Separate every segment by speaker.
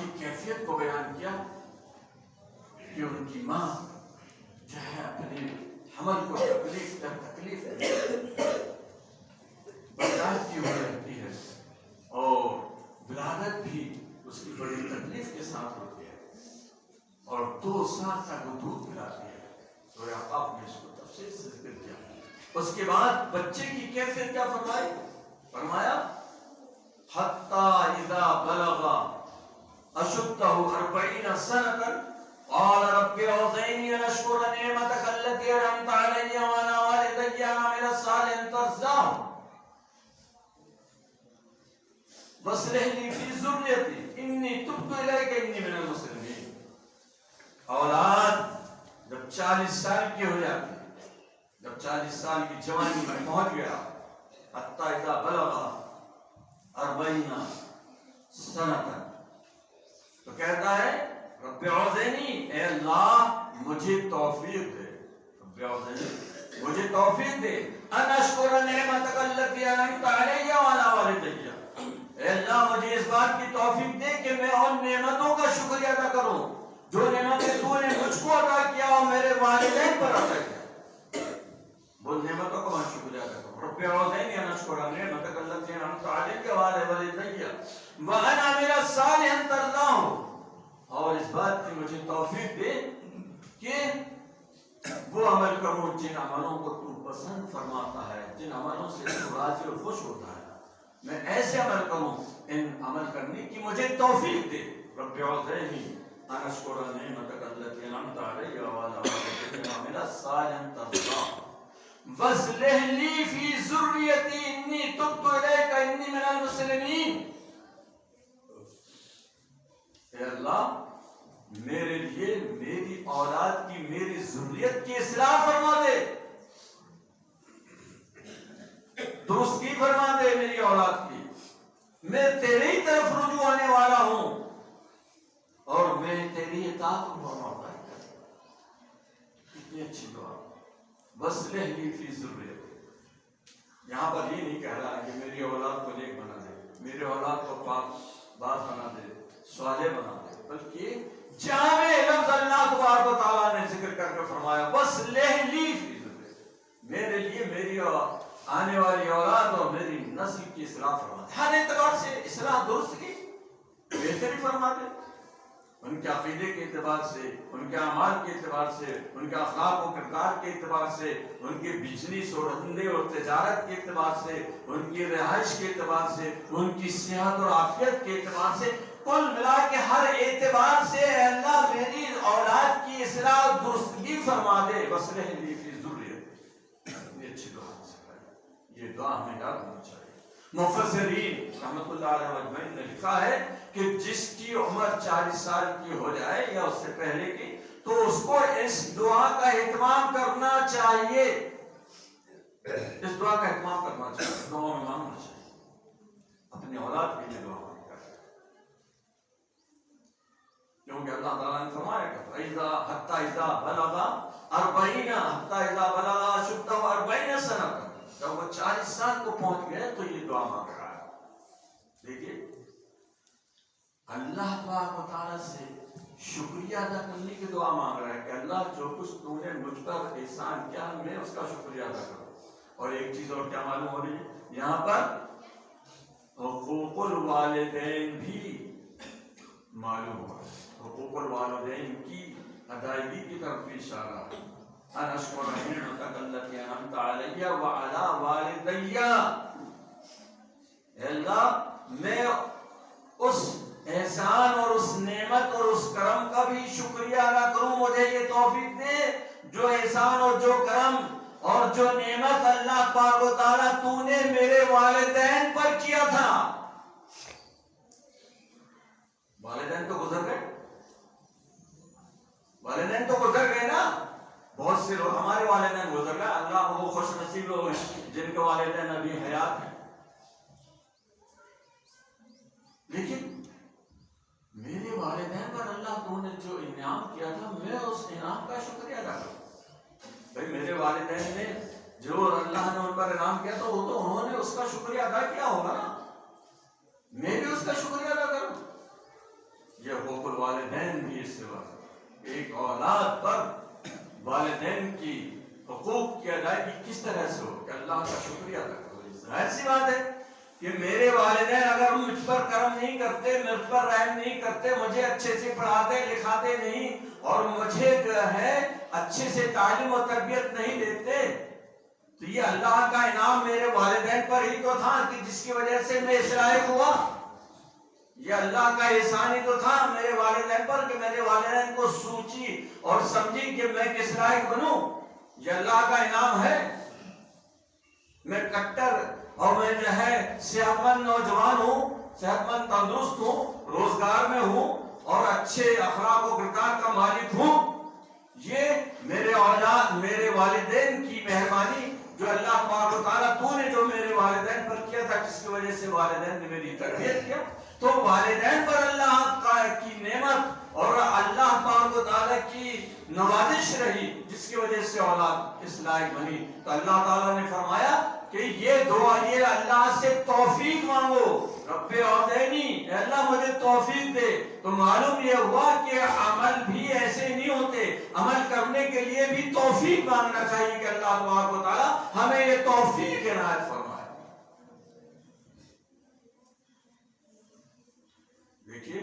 Speaker 1: की कैफियत को बयान किया कि उनकी माँ जो है अपने हमल को तकलीफ बर्दाश्त की हुई रहती है और विलादत भी उसकी बड़ी तकलीफ के साथ होती है और 2 साल तक वो दूध पिलाती है। सूरह क़ाफ में इसको तफसील से जिक्र किया। उसके बाद बच्चे की कैफियत क्या फरमाया हत्ता इज़ा बलगा अशुद्धहु 40 सनतन क़ाल रब्बि औज़िनी अन अश्कुरा निअमतक अल्लती अनअमत अलैया व अला वालिदैया व अमिल सालिहन तर्ज़ाहु वस्लिह ली फी ज़ुर्रियती इन्नी तुब्तु इलैका इन्नी मिनल मुस्लिमीन। औलाद जब 40 साल की हो जाती है, जब 40 साल की जवानी में पहुंच गया, हत्ता इज़ा बलगा 40 सनतन, तो कहता है रब्बि औज़िनी, ए अल्लाह मुझे तौफीक दे, रब्बि औज़िनी मुझे तौफीक दे अन अश्कुरा निअमतक अल्लती अनअमत अलैया व अला वालिदैया, ए अल्लाह मुझे इस बात की तौफीक दे कि मैं उन नेमतों का शुक्रिया अदा करूं जो नेमतें तूने मुझको अदा किया और मेरे वालिदैन पर अदा किया, वो नेमतों का मैं शुक्रिया अदा करूं। रब्बि औज़िनी अन अश्कुरा निअमतक अल्लती अनअमत अलैया व अला वालिदैया व अन अमिल सालिहन तर्ज़ाहु, और इस बात की मुझे तौफीक दे कि वो अमल करूं जिन अमलों को तू पसंद फरमाता है, जिन अमलों से तू राज़ी और खुश होता है, मैं ऐसे अमल करूं, इन अमल करने की मुझे तौफीक दे। रब्बि औज़िनी अन अश्कुरा निअमतक अल्लती अनअमत अलैया व अला वालिदैया व अमिल सालिहन तर्ज़ाहु वस्लिह ली फी ज़ुर्रियती इन्नी तुब्तु इलैका इन्नी मिनल मुस्लिमीन। ए अल्लाह मेरे लिए मेरी औलाद की, मेरी ज़ुर्रियत की इस्लाह फरमा दे, दुरुस्ती फरमा दे मेरी औलाद की, मैं तेरी ही तरफ रुजू आने वाला हूं और मैं तेरी इताअत फरमाऊंगा। कितनी अच्छी दुआ, वस्लिह ली फी ज़ुर्रियती। यहां पर ये नहीं कह रहा है कि मेरी औलाद को नेक बना दे, मेरी औलाद को पाक बात बना दे, स्वाले बना दे, बल्कि जामे लफ्ज़ अल्लाह तबारक व तआला ने जिक्र करके फरमाया वस्लिह ली फी ज़ुर्रियती, मेरे लिए मेरी आने वाली औलाद और मेरी नस्ल की इस्लाह फरमा दे, हर एतबार से इस्लाह दुरुस्त की बेहतरी फरमा दे, उनके अकीदे के एतबार से, उनके अमाल के एतबार से, उनके अखलाक और किरदार के एतबार से, उनके बिजनेस और धंधे और तिजारत के एतबार से, उनकी रिहाइश के एतबार से, उनकी सेहत और आफियत के एतबार से, कुल मिला के हर एतबार से अल्लाह मेरी औलाद की इस्लाह दुरुस्तगी फरमा दे। वस्लिह ली फी ज़ुर्रियती, ये अच्छी दुआ है, ये दुआ हमें याद होनी चाहिए। मुफस्सिरीन रहमतुल्लाह अलैहि अजमईन ने लिखा है कि जिसकी उम्र 40 साल की हो जाए या उससे पहले की, तो उसको इस दुआ का इत्माम करना चाहिए, इस दुआ का इत्माम करना चाहिए, दुआ में मांगना चाहिए, अपनी औलाद के लिए दुआ मांगनी चाहिए, क्योंकि अल्लाह ताला ने फरमाया कि इज़ा हत्ता इज़ा बलगा 40 हत्ता इज़ा बलगा अशुद्धहु 40 सनतन, जब वो 40 साल को पहुंच गए तो ये दुआ मांग रहा है। देखिए अल्लाह ताला से शुक्रिया अदा करने की दुआ मांग रहा है कि अल्लाह जो कुछ तूने मुझ पर एहसान किया मैं उसका शुक्रिया अदा करूं। और एक चीज और क्या मालूम हो रही है यहाँ पर, हुकूकुल वालिदैन भी मालूम हो रहा है, हुकूकुल वालिदैन की अदायगी की तरफ भी इशारा है। अन अश्कुरा निअमतक अल्लती अनअमत अलैया व अला वालिदैया, अल्लाह मैं उस एहसान और उस नेमत और उस करम का भी शुक्रिया अदा करूं, मुझे ये तौफीक दे जो एहसान और जो करम और जो नेमत अल्लाह पाक व तआला तूने मेरे वालिदैन पर किया था। वालिदैन तो गुजर गए, वालिदैन तो गुजर गए ना, बहुत से लोग हमारे वालिदैन गुजर गए, अल्लाह वो खुश नसीब लोग हैं जिनके वालिदैन अभी हयात हैं, लेकिन मेरे वालिदैन पर अल्लाह तूने जो इनाम किया था मैं उस इनाम का शुक्रिया अदा करूं। भाई मेरे वालिदैन ने जो अल्लाह ने उन पर इनाम किया तो वो तो उन्होंने उसका शुक्रिया अदा किया होगा ना, मैं भी उसका शुक्रिया अदा करूं। ये एक औलाद पर वालिदैन की हुकूक की अदायगी किस तरह से हो कि अल्लाह का शुक्रिया अदा करो। जाहिर सी बात है कि मेरे वालिदैन अगर मुझ पर कर्म नहीं करते, मुझ पर रहम नहीं करते, मुझे अच्छे से पढ़ाते लिखाते नहीं और मुझे जो है अच्छे से तालीम और तरबियत नहीं देते, तो ये अल्लाह का इनाम मेरे वालिदैन पर ही तो था कि जिसकी वजह से मैं इस लायक हुआ। ये अल्लाह का एहसान ही तो था मेरे वालिदैन पर कि मेरे वालिदैन को सोची और समझी कि मैं किस लायक बनूं। ये अल्लाह का इनाम है। मैं कट्टर और मैं जो है सेहतमंद नौजवान हूँ, सेहतमंद तंदुरुस्त हूँ, रोजगार में हूँ और अच्छे अखलाक और किरदार का मालिक हूँ। ये मेरे औलाद मेरे वालिदैन की मेहरबानी जो अल्लाह ताला तूने जो मेरे वालिदैन पर किया था, जिसकी वजह से वालिदैन ने मेरी तरबियत किया। तो वालिदैन पर अल्लाह की नेमत और अल्लाह ताला की नवाजिश रही जिसकी वजह से औलाद इस लायक बनी। तो अल्लाह ताला ने फरमाया कि ये दुआ, ये अल्लाह से तौफीक मांगो, रब्बे औज़ैनी, अल्लाह मुझे तौफीक दे। तो मालूम ये हुआ कि अमल भी ऐसे नहीं होते, अमल करने के लिए भी तौफीक मांगना चाहिए कि अल्लाह ताला हमें ये तौफीक इनायत फरमाए। देखिए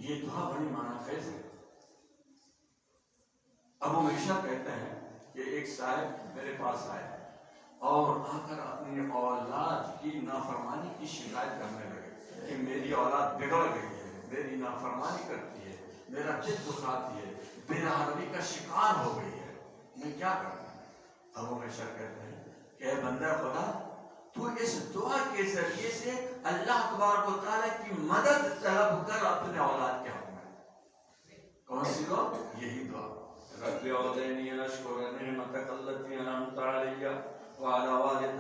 Speaker 1: ये दुआ बड़ी माना फैज है। अबू मिशा कहते हैं कि एक साहब मेरे पास आए और आकर अपनी औलाद की नाफरमानी की शिकायत करने लगे कि मेरी औलाद बिगड़ गई है, मेरी नाफरमानी करती है, मेरा चित दुखाती है, बेरहमी का शिकार हो गई है, मैं क्या करूं। अबू मिशा कहते हैं कि बंदा खुदा, तू इस दुआ के जरिए से अल्लाह तबारक व तआला की मदद तलब कर अपने औलाद के हक में। कौन सी दुआ? यही दुआ, रब्बि औज़ैनी अन अश्कुरा निअमतक अल्लती अनअमत अलैया व अला वालिदी।